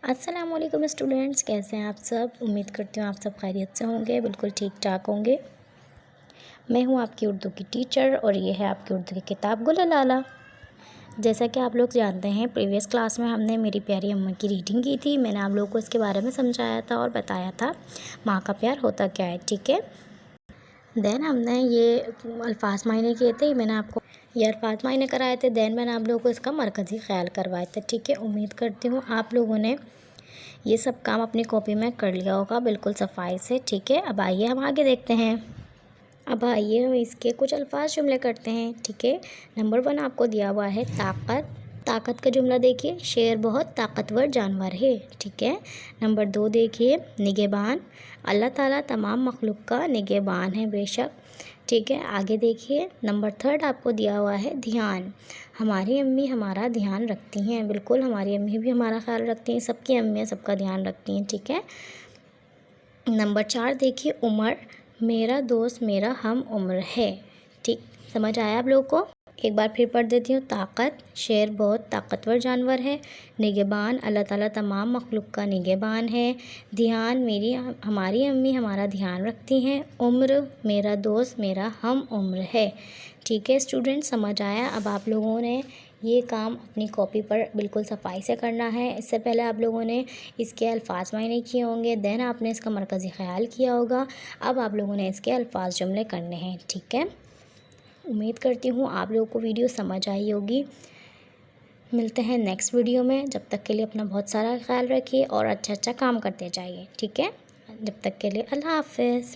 السلام علیکم اسٹوڈنٹس، کیسے ہیں آپ سب؟ امید کرتی ہوں آپ سب خیریت سے ہوں گے، بالکل ٹھیک ٹھاک ہوں گے۔ میں ہوں آپ کی اردو کی ٹیچر اور یہ ہے آپ کی اردو کی کتاب گل لالا۔ جیسا کہ آپ لوگ جانتے ہیں، پریویس کلاس میں ہم نے میری پیاری اماں کی ریڈنگ کی تھی۔ میں نے آپ لوگوں کو اس کے بارے میں سمجھایا تھا اور بتایا تھا ماں کا پیار ہوتا کیا ہے، ٹھیک ہے؟ دین ہم نے یہ الفاظ معنی کیے تھے، میں نے آپ کو یہ الفاظ معنی کرائے تھے۔ دین میں نے آپ لوگوں کو اس کا مرکزی خیال کروائے تھے، ٹھیک ہے؟ امید کرتی ہوں آپ لوگوں نے یہ سب کام اپنی کاپی میں کر لیا ہوگا بالکل صفائی سے، ٹھیک ہے؟ اب آئیے ہم آگے دیکھتے ہیں۔ اب آئیے ہم اس کے کچھ الفاظ جملے کرتے ہیں، ٹھیک ہے؟ نمبر 1 آپ کو دیا ہوا ہے طاقت۔ طاقت کا جملہ دیکھیے، شیر بہت طاقتور جانور ہے، ٹھیک ہے؟ نمبر 2 دیکھیے، نگہبان۔ اللہ تعالیٰ تمام مخلوق کا نگہبان ہے بے شک، ٹھیک ہے؟ آگے دیکھیے، نمبر 3 آپ کو دیا ہوا ہے دھیان۔ ہماری امی ہمارا دھیان رکھتی ہیں، بالکل ہماری امی بھی ہمارا خیال رکھتی ہیں، سب کی امیاں سب کا دھیان رکھتی ہیں، ٹھیک ہے؟ نمبر 4 دیکھیے، عمر۔ میرا دوست میرا ہم عمر ہے، ٹھیک؟ سمجھ آیا آپ لوگوں کو؟ ایک بار پھر پڑھ دیتی ہوں۔ طاقت، شیر بہت طاقتور جانور ہے۔ نگہبان، اللہ تعالیٰ تمام مخلوق کا نگہبان ہے۔ دھیان، ہماری امی ہمارا دھیان رکھتی ہیں۔ عمر، میرا دوست میرا ہم عمر ہے، ٹھیک ہے اسٹوڈنٹ؟ سمجھ آیا؟ اب آپ لوگوں نے یہ کام اپنی کاپی پر بالکل صفائی سے کرنا ہے۔ اس سے پہلے آپ لوگوں نے اس کے الفاظ معنی کیے ہوں گے، دین آپ نے اس کا مرکزی خیال کیا ہوگا۔ اب آپ لوگوں نے اس کے الفاظ جملے کرنے ہیں، ٹھیک ہے؟ امید کرتی ہوں آپ لوگوں کو ویڈیو سمجھ آئی ہوگی۔ ملتے ہیں نیکسٹ ویڈیو میں، جب تک کے لیے اپنا بہت سارا خیال رکھیے اور اچھا کام کرتے جائیے، ٹھیک ہے؟ جب تک کے لیے اللہ حافظ۔